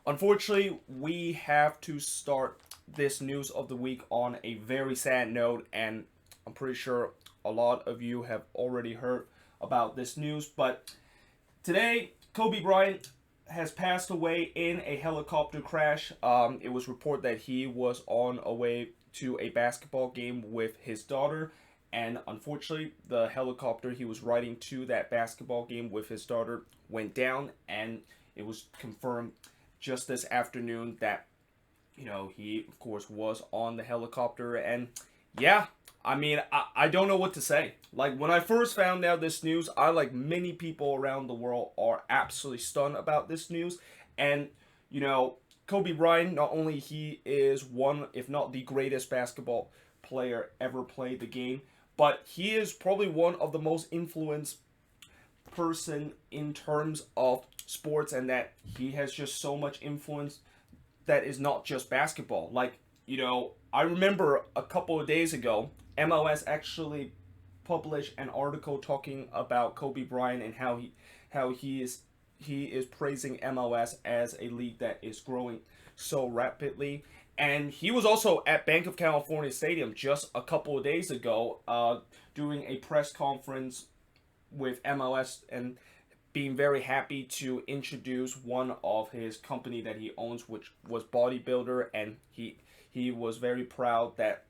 Unfortunately, we have to start this news of the week on a very sad note, and I'm pretty sure a lot of you have already heard about this news. But today, Kobe Bryant has passed away in a helicopter crash. It was reported that he was on a way to a basketball game with his daughter, and unfortunately, the helicopter he was riding to that basketball game with his daughter went down, and it was confirmed just this afternoon that he of course was on the helicopter. And yeah, I don't know what to say. Like, when I first found out this news, I, like many people around the world, are absolutely stunned about this news. And Kobe Bryant, not only he is one, if not the greatest basketball player ever played the game, but he is probably one of the most influenced person in terms of sports, and that he has just so much influence that is not just basketball. Like, I remember a couple of days ago, MLS actually published an article talking about Kobe Bryant and how he is praising MLS as a league that is growing so rapidly. And he was also at Bank of California Stadium just a couple of days ago, doing a press conference with MLS, and being very happy to introduce one of his company that he owns, which was bodybuilder. And he was very proud that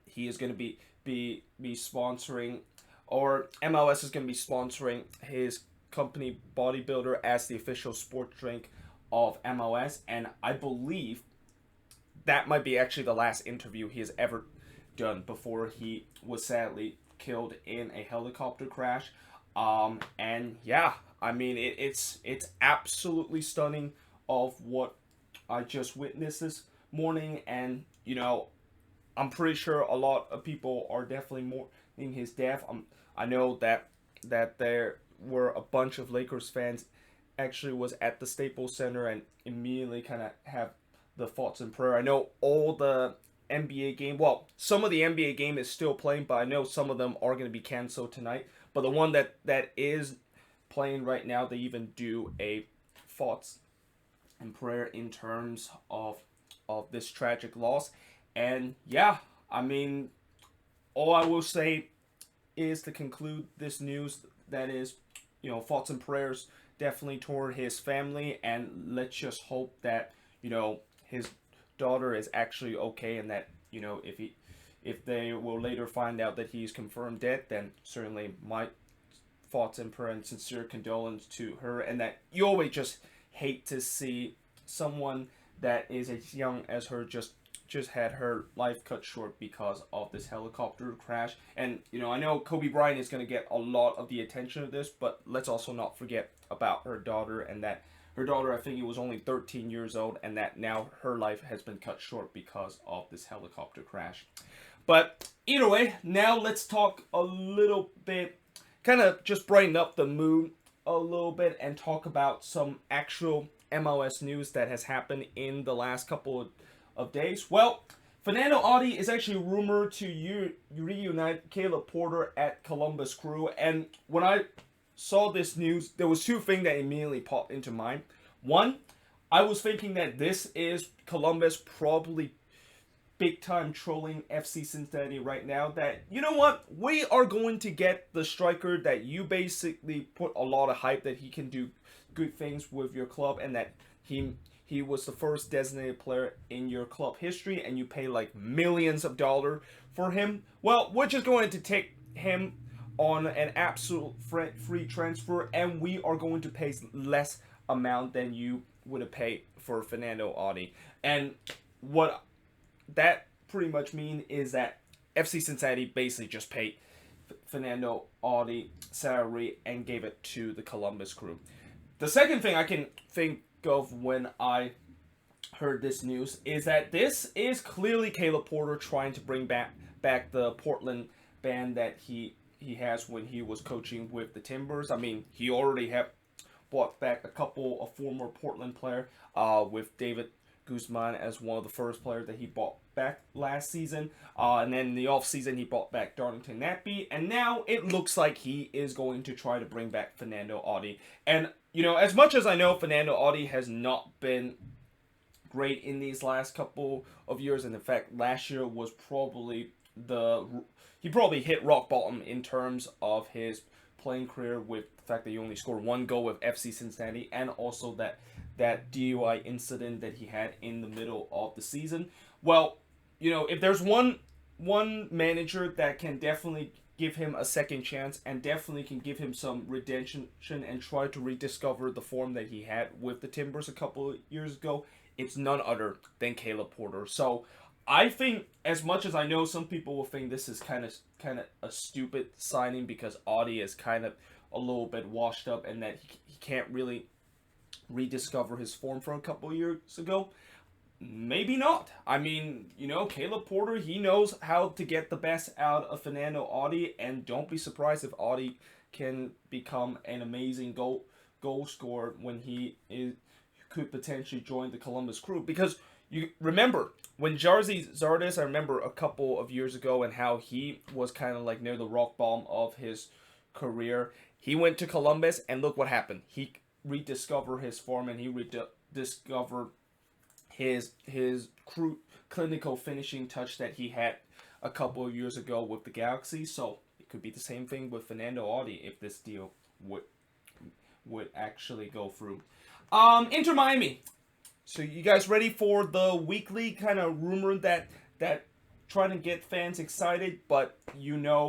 he is going to be sponsoring, or MLS is going to be sponsoring his company bodybuilder as the official sports drink of MLS. And I believe that might be actually the last interview he has ever done before he was sadly killed in a helicopter crash. And yeah, it's absolutely stunning of what I just witnessed this morning. And I'm pretty sure a lot of people are definitely mourning his death. I know that there were a bunch of Lakers fans actually was at the Staples Center and immediately kind of have the thoughts and prayer. I know all the NBA game, well, some of the NBA game is still playing, but I know some of them are going to be canceled tonight. But the one that is playing right now, they even do a thoughts and prayer in terms of this tragic loss. And yeah, all I will say is to conclude this news, that is, thoughts and prayers definitely toward his family, and let's just hope that his daughter is actually okay, and that if they will later find out that he's confirmed dead, then certainly my thoughts and prayer and sincere condolence to her. And that you always just hate to see someone that is as young as her just had her life cut short because of this helicopter crash. And I know Kobe Bryant is going to get a lot of the attention of this, but let's also not forget about her daughter, and that her daughter, I think it was only 13 years old, and that now her life has been cut short because of this helicopter crash. But either way, now let's talk a little bit, kind of just brighten up the mood a little bit, and talk about some actual MLS news that has happened in the last couple of days. Well, Fanendo Adi is actually rumored to reunite Caleb Porter at Columbus Crew. And when I saw this news, there was two things that immediately popped into mind. One, I was thinking that this is Columbus probably big time trolling FC Cincinnati right now, that we are going to get the striker that you basically put a lot of hype that he can do good things with your club, and that he was the first designated player in your club history, and you pay like millions of dollars for him. Well, we're just going to take him on an absolute free transfer, and we are going to pay less amount than you would have paid for Fanendo Adi. And what that pretty much mean is that FC Cincinnati basically just paid Fanendo Adi salary and gave it to the Columbus Crew. The second thing I can think of when I heard this news is that this is clearly Caleb Porter trying to bring back the Portland band that he has when he was coaching with the Timbers. He already have brought back a couple of former Portland player, with David Guzman as one of the first players that he brought back last season. And then in the offseason, he brought back Darlington Nagbe. And now it looks like he is going to try to bring back Fanendo Adi. And, as much as I know Fanendo Adi has not been great in these last couple of years, and in fact, last year was probably he probably hit rock bottom in terms of his playing career, with the fact that he only scored one goal with FC Cincinnati, and also that DUI incident that he had in the middle of the season. Well, if there's one manager that can definitely give him a second chance and definitely can give him some redemption and try to rediscover the form that he had with the Timbers a couple of years ago, it's none other than Caleb Porter. So I think, as much as I know some people will think this is kind of a stupid signing because Adi is kind of a little bit washed up and that he can't really rediscover his form from a couple of years ago, maybe not. I mean, Caleb Porter, he knows how to get the best out of Fanendo Adi, and don't be surprised if Adi can become an amazing goal scorer when could potentially join the Columbus Crew. Because you remember when Jarzy Zardes, I remember a couple of years ago, and how he was kind of like near the rock bottom of his career. He went to Columbus, and look what happened. He rediscovered his form, and he rediscovered his clinical finishing touch that he had a couple of years ago with the Galaxy. So it could be the same thing with Fanendo Adi if this deal would actually go through. Inter Miami. So you guys ready for the weekly kind of rumor that trying to get fans excited, but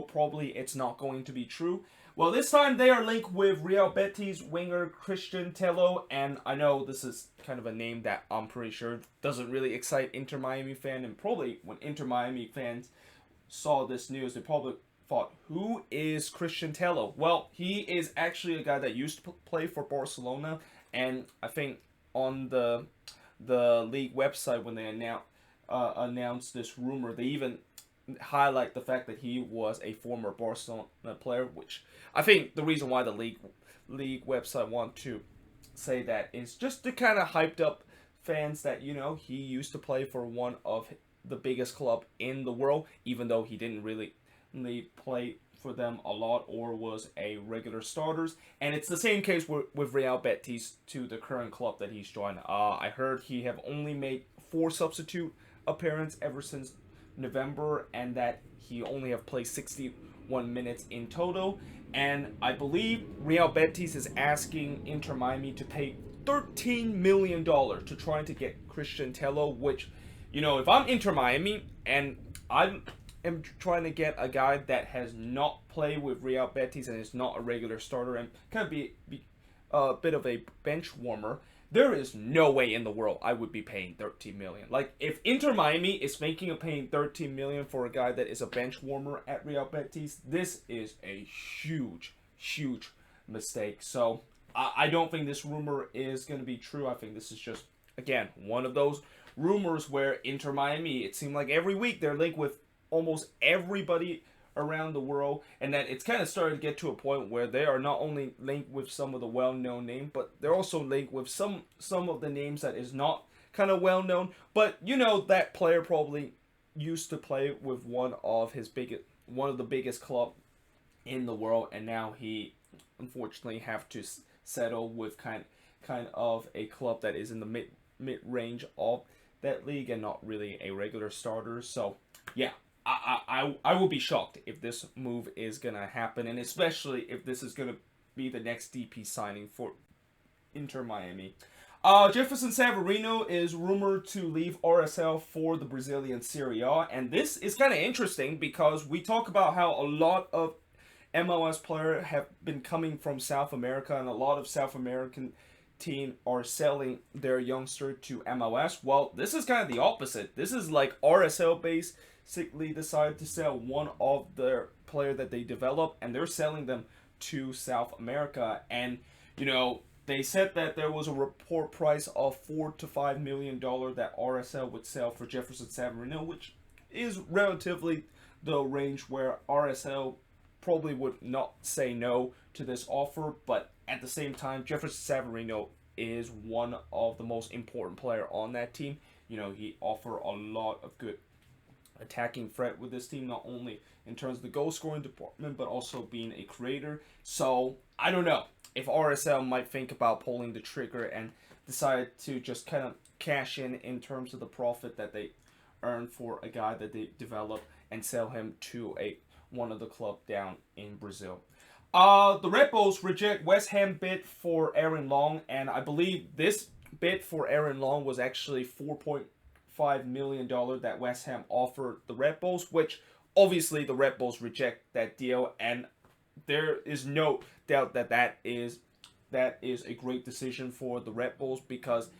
probably it's not going to be true? Well, this time they are linked with Real Betis winger Cristian Tello, and I know this is kind of a name that I'm pretty sure doesn't really excite Inter Miami fan, and probably when Inter Miami fans saw this news, they probably thought, who is Cristian Tello? Well, he is actually a guy that used to play for Barcelona, and I think on the league website when they announced this rumor, they even highlight the fact that he was a former Barcelona player, which I think the reason why the league website want to say that is just to kind of hyped up fans that he used to play for one of the biggest club in the world, even though he didn't really play for them a lot or was a regular starters. And it's the same case with Real Betis to the current club that he's joined. I heard he have only made 4 substitute appearances ever since November, and that he only have played 61 minutes in total. And I believe Real Betis is asking Inter Miami to pay $13 million to try to get Cristian Tello, which, if I'm Inter Miami and I am trying to get a guy that has not played with Real Betis and is not a regular starter and kind of be a bit of a bench warmer, there is no way in the world I would be paying $13 million. Like, if Inter Miami is thinking of paying $13 million for a guy that is a bench warmer at Real Betis, this is a huge, huge mistake. So I don't think this rumor is going to be true. I think this is just, again, one of those rumors where Inter Miami, it seemed like every week they're linked with almost everybody around the world, and that it's kind of starting to get to a point where they are not only linked with some of the well-known names, but they're also linked with some of the names that is not kind of well-known, but that player probably used to play with one of the biggest club in the world, and now he unfortunately have to settle with kind of a club that is in the mid range of that league and not really a regular starter. So yeah, I will be shocked if this move is going to happen, and especially if this is going to be the next DP signing for Inter Miami. Jefferson San Marino is rumored to leave RSL for the Brazilian Serie A, and this is kind of interesting because we talk about how a lot of MLS players have been coming from South America, and a lot of South American teams are selling their youngster to MLS. Well, this is kind of the opposite. This is like RSL basically decided to sell one of their player that they develop, and they're selling them to South America. And they said that there was a report price of $4 to $5 million that RSL would sell for Jefferson San Marino, which is relatively the range where RSL probably would not say no to this offer. But at the same time, Jefferson San Marino is one of the most important player on that team. He offer a lot of good attacking threat with this team, not only in terms of the goal scoring department, but also being a creator. So I don't know if RSL might think about pulling the trigger and decided to just kind of cash in terms of the profit that they earn for a guy that they develop and sell him to a one of the club down in Brazil. The Red Bulls reject West Ham bid for Aaron Long, and I believe this bid for Aaron Long was actually $4.5 million that West Ham offered the Red Bulls, which obviously the Red Bulls reject that deal, and there is no doubt that that is a great decision for the Red Bulls, because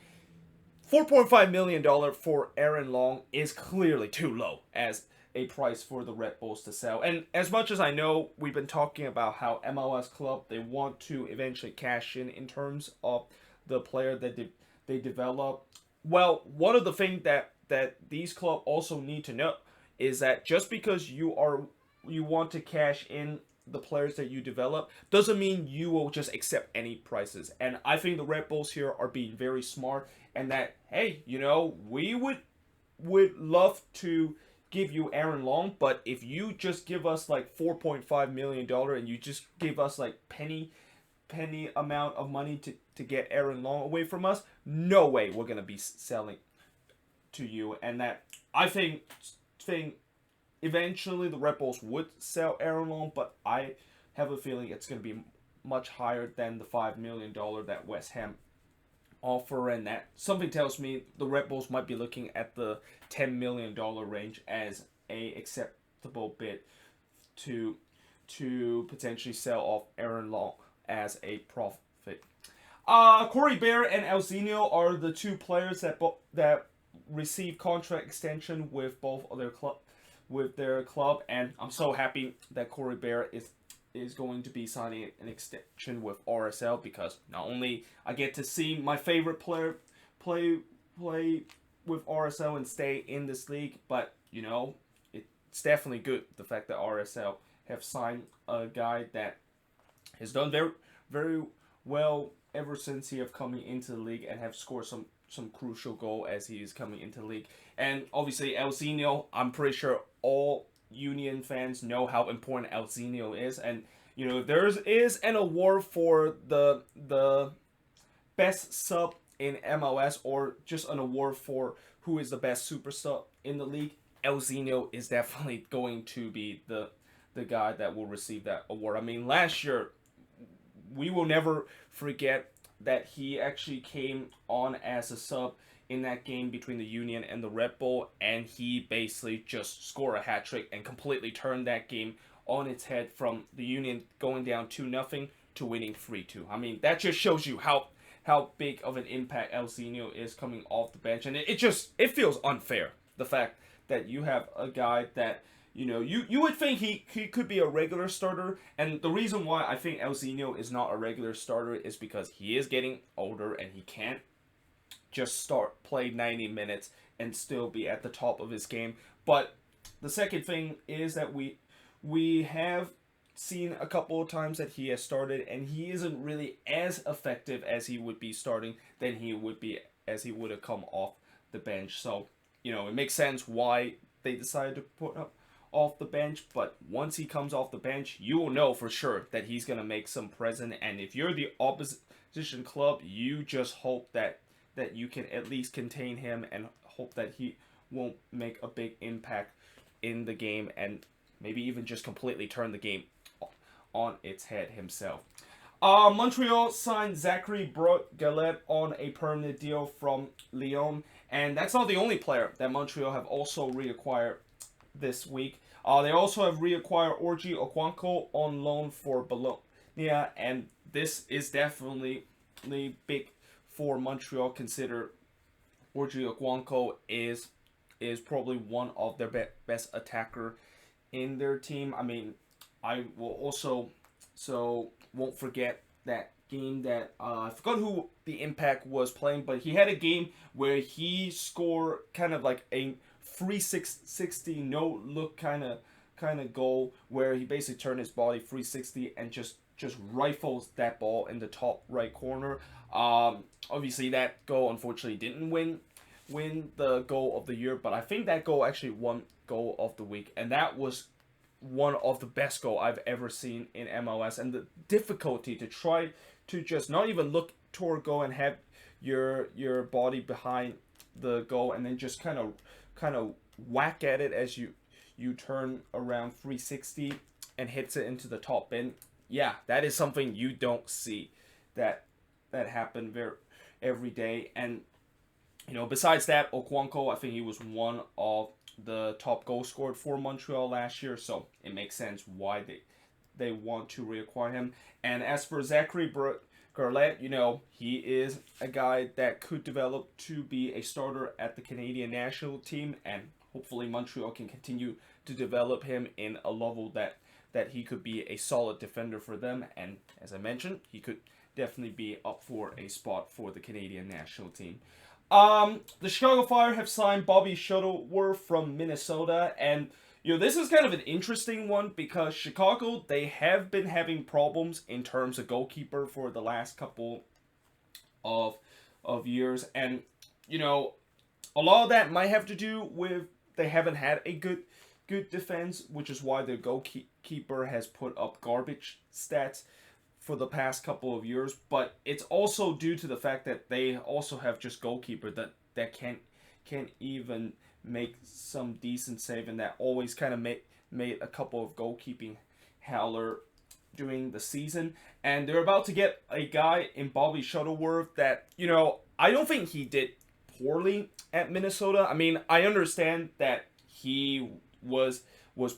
$4.5 million for Aaron Long is clearly too low as a price for the Red Bulls to sell. And as much as I know, we've been talking about how MLS club, they want to eventually cash in terms of the player that they develop. Well, one of the things that these clubs also need to know is that just because you want to cash in the players that you develop doesn't mean you will just accept any prices. And I think the Red Bulls here are being very smart, and that, hey, we would love to give you Aaron Long, but if you just give us like $4.5 million and you just give us like penny amount of money to get Aaron Long away from us, no way we're gonna be selling to you. And that, I think eventually the Red Bulls would sell Aaron Long, but I have a feeling it's gonna be much higher than the $5 million that West Ham offer, and that something tells me the Red Bulls might be looking at the $10 million range as a acceptable bid to potentially sell off Aaron Long as a profit. Corey Bear and Elzinho are the two players that receive contract extension with both of their club, and I'm so happy that Corey Bear is going to be signing an extension with RSL, because not only I get to see my favorite player play with RSL and stay in this league, but it's definitely good the fact that RSL have signed a guy that has done very, very well ever since he have coming into the league and have scored some crucial goal as he is coming into the league. And obviously Elzinho, I'm pretty sure all Union fans know how important Elzinho is, and there is an award for the best sub in MLS, or just an award for who is the best super sub in the league. Elzinho is definitely going to be the guy that will receive that award. I mean, last year we will never forget that he actually came on as a sub in that game between the Union and the Red Bull, and he basically just scored a hat trick and completely turned that game on its head, from the Union going down 2-0 to winning 3-2. I mean, that just shows you how big of an impact Elzinho is coming off the bench, and it feels unfair, the fact that you have a guy that you would think he could be a regular starter. And the reason why I think Elzinho is not a regular starter is because he is getting older and he can't just play 90 minutes and still be at the top of his game. But the second thing is that we have seen a couple of times that he has started, and he isn't really as effective as he would be starting than he would be as he would have come off the bench. So it makes sense why they decided to put up off the bench, but once he comes off the bench, you will know for sure that he's going to make some present. And if you're the opposition club, you just hope that you can at least contain him and hope that he won't make a big impact in the game, and maybe even just completely turn the game on its head himself. Montreal signed Zachary Brot-Gallet on a permanent deal from Lyon, and that's not the only player that Montreal have also reacquired this week. They also have reacquired Orji Okwanko on loan for Bologna, and this is definitely big for Montreal. Consider Orji Okwanko is probably one of their best attacker in their team. I mean, I will also won't forget that game that I forgot who the Impact was playing, but he had a game where he scored kind of like a 360 no look kind of goal, where he basically turned his body 360 and just rifles that ball in the top right corner. Obviously that goal unfortunately didn't win the goal of the year, but I think that goal actually won goal of the week, and that was one of the best goal I've ever seen in MLS. And the difficulty to try to just not even look toward goal and have your body behind the goal and then just kind of whack at it as you turn around 360 and hits it into the top bin. Yeah, that is something you don't see that happen every day. And besides that, Okwanko, I think he was one of the top goal scored for Montreal last year, so it makes sense why they want to reacquire him. And as for Zachary Garlett, he is a guy that could develop to be a starter at the Canadian national team, and hopefully Montreal can continue to develop him in a level that he could be a solid defender for them. And as I mentioned, he could definitely be up for a spot for the Canadian national team. The Chicago Fire have signed Bobby Shuttleworth from Minnesota, and this is kind of an interesting one because Chicago, they have been having problems in terms of goalkeeper for the last couple of years, and a lot of that might have to do with they haven't had a good defense, which is why their goalkeeper has put up garbage stats for the past couple of years. But it's also due to the fact that they also have just goalkeeper that can't even make some decent save, and that always kind of made a couple of goalkeeping howler during the season. And they're about to get a guy in Bobby Shuttleworth that I don't think he did poorly at Minnesota. I mean, I understand that he was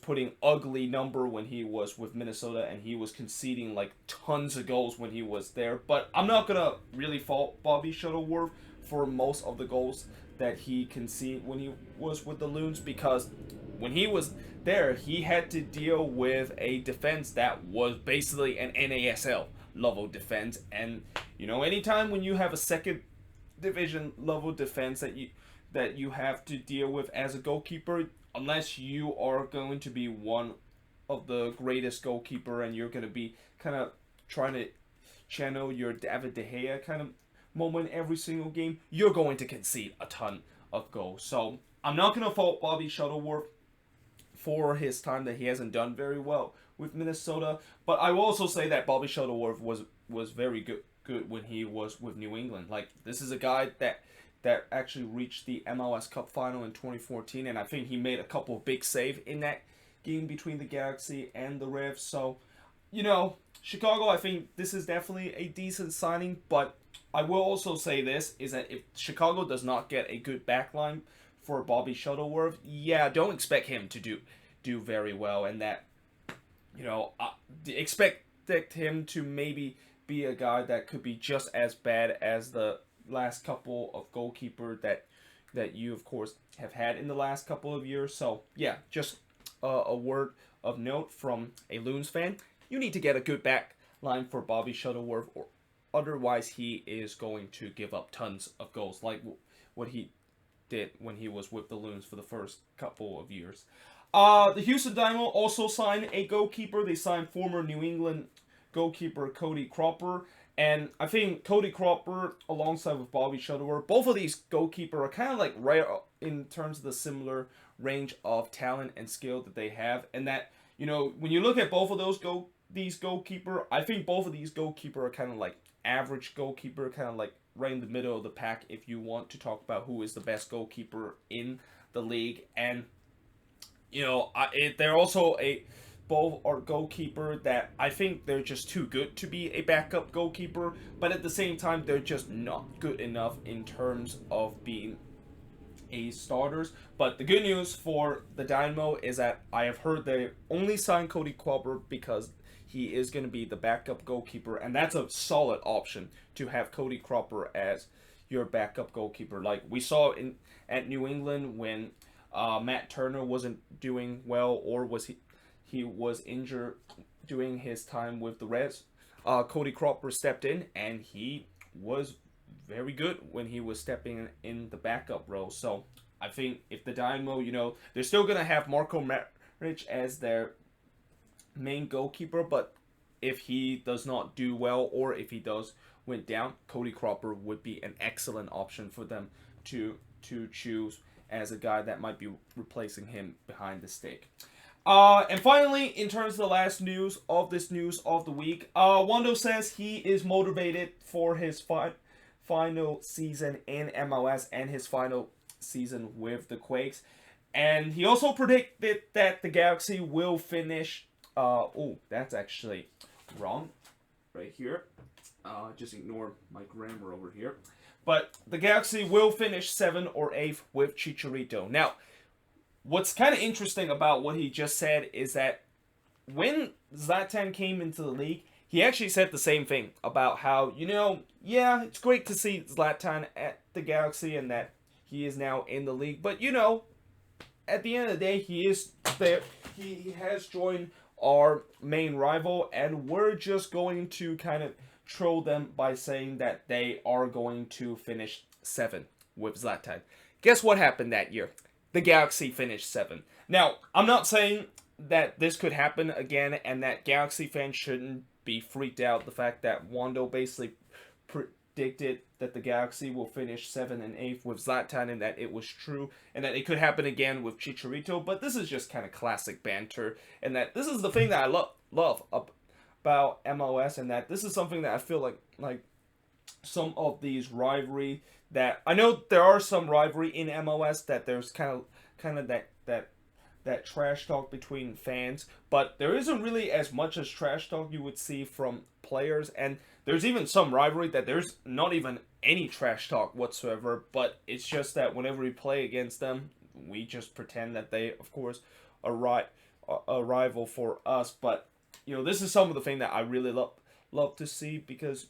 putting ugly number when he was with Minnesota, and he was conceding like tons of goals when he was there. But I'm not gonna really fault Bobby Shuttleworth for most of the goals that he conceded when he was with the Loons, because when he was there, he had to deal with a defense that was basically an NASL level defense. And anytime when you have a second division level defense that you have to deal with as a goalkeeper, unless you are going to be one of the greatest goalkeeper and you're going to be kind of trying to channel your David De Gea kind of moment every single game, you're going to concede a ton of goals. So I'm not going to fault Bobby Shuttleworth for his time that he hasn't done very well with Minnesota, but I will also say that Bobby Shuttleworth was very good when he was with New England. Like, this is a guy that actually reached the MLS Cup final in 2014, and I think he made a couple of big saves in that game between the Galaxy and the Revs. So, Chicago, I think this is definitely a decent signing, but I will also say this, is that if Chicago does not get a good backline for Bobby Shuttleworth, don't expect him to do very well, and that, expect him to maybe be a guy that could be just as bad as the last couple of goalkeeper that you of course have had in the last couple of years. So just a word of note from a Loons fan: you need to get a good back line for Bobby Shuttleworth, or otherwise he is going to give up tons of goals like what he did when he was with the Loons for the first couple of years. The Houston Dynamo also signed a goalkeeper. They signed former New England goalkeeper Cody Cropper. And I think Cody Cropper, alongside with Bobby Shuttleworth, both of these goalkeepers are kind of like right in terms of the similar range of talent and skill that they have. And that, when you look at both of these goalkeeper, I think both of these goalkeeper are kind of like average goalkeeper, kind of like right in the middle of the pack if you want to talk about who is the best goalkeeper in the league. And, they're also both are goalkeeper that I think they're just too good to be a backup goalkeeper, but at the same time they're just not good enough in terms of being a starters. But the good news for the Dynamo is that I have heard they only signed Cody Cropper because he is going to be the backup goalkeeper, and that's a solid option to have Cody Cropper as your backup goalkeeper. Like we saw at New England when Matt Turner wasn't doing well, or he was injured during his time with the Reds. Cody Cropper stepped in, and he was very good when he was stepping in the backup role. So I think if the Dynamo, they're still going to have Marco Maric as their main goalkeeper, but if he does not do well, or if he does went down, Cody Cropper would be an excellent option for them to choose as a guy that might be replacing him behind the stick. And finally, in terms of the last news of the week, Wando says he is motivated for his final season in MLS and his final season with the Quakes. And he also predicted that the Galaxy will finish. Oh, that's actually wrong right here. Just ignore my grammar over here. But the Galaxy will finish 7th or 8th with Chicharito. Now, what's kind of interesting about what he just said is that when Zlatan came into the league, he actually said the same thing about how, yeah, it's great to see Zlatan at the Galaxy and that he is now in the league. But, at the end of the day, he is there. He has joined our main rival, and we're just going to kind of troll them by saying that they are going to finish 7th with Zlatan. Guess what happened that year? The Galaxy finished 7th. Now, I'm not saying that this could happen again and that Galaxy fans shouldn't be freaked out. The fact that Wando basically predicted that the Galaxy will finish 7th and 8th with Zlatan and that it was true and that it could happen again with Chicharito. But this is just kind of classic banter, and that this is the thing that I love about MLS, and that this is something that I feel like some of these rivalry that I know there are some rivalry in MLS that there's kind of that trash talk between fans, but there isn't really as much as trash talk you would see from players, and there's even some rivalry that there's not even any trash talk whatsoever, but it's just that whenever we play against them, we just pretend that they, of course, are a rival for us. But this is some of the thing that I really love to see, because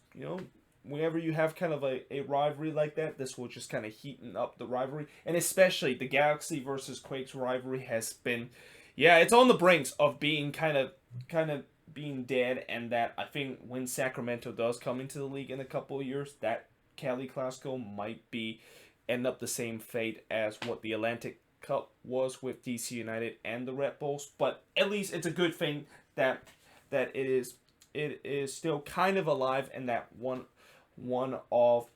whenever you have kind of a rivalry like that, this will just kind of heaten up the rivalry. And especially the Galaxy versus Quakes rivalry has been, it's on the brinks of being kind of being dead. And that I think when Sacramento does come into the league in a couple of years, that Cali Clasico might end up the same fate as what the Atlantic Cup was with DC United and the Red Bulls. But at least it's a good thing that it is still kind of alive, and that one of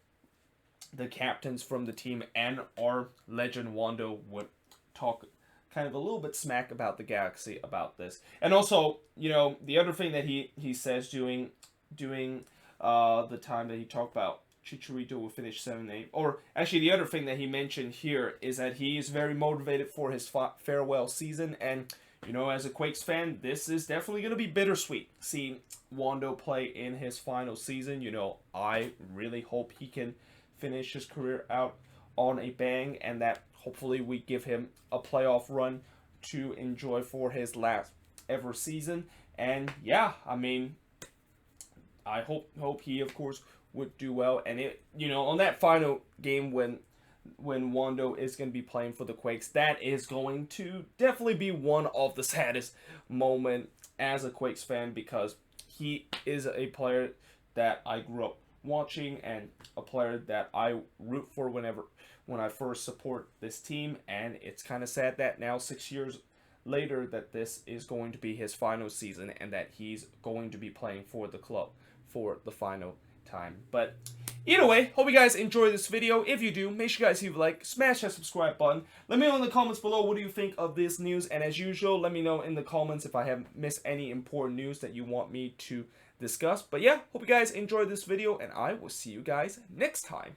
the captains from the team and our legend Wando would talk kind of a little bit smack about the Galaxy about this. And also, the other thing that he says during the time that he talked about Chicharito will finish 7-8, or actually the other thing that he mentioned here is that he is very motivated for his farewell season. And as a Quakes fan, this is definitely going to be bittersweet seeing Wando play in his final season. I really hope he can finish his career out on a bang, and that hopefully we give him a playoff run to enjoy for his last ever season. And I hope he, of course, would do well. And on that final game when Wando is going to be playing for the Quakes, that is going to definitely be one of the saddest moments as a Quakes fan, because he is a player that I grew up watching and a player that I root for when I first support this team. And it's kind of sad that now 6 years later that this is going to be his final season and that he's going to be playing for the club for the final time. But either way, hope you guys enjoy this video. If you do, make sure you guys leave a like, smash that subscribe button. Let me know in the comments below what do you think of this news, and as usual, let me know in the comments if I have missed any important news that you want me to discuss. But hope you guys enjoyed this video, and I will see you guys next time.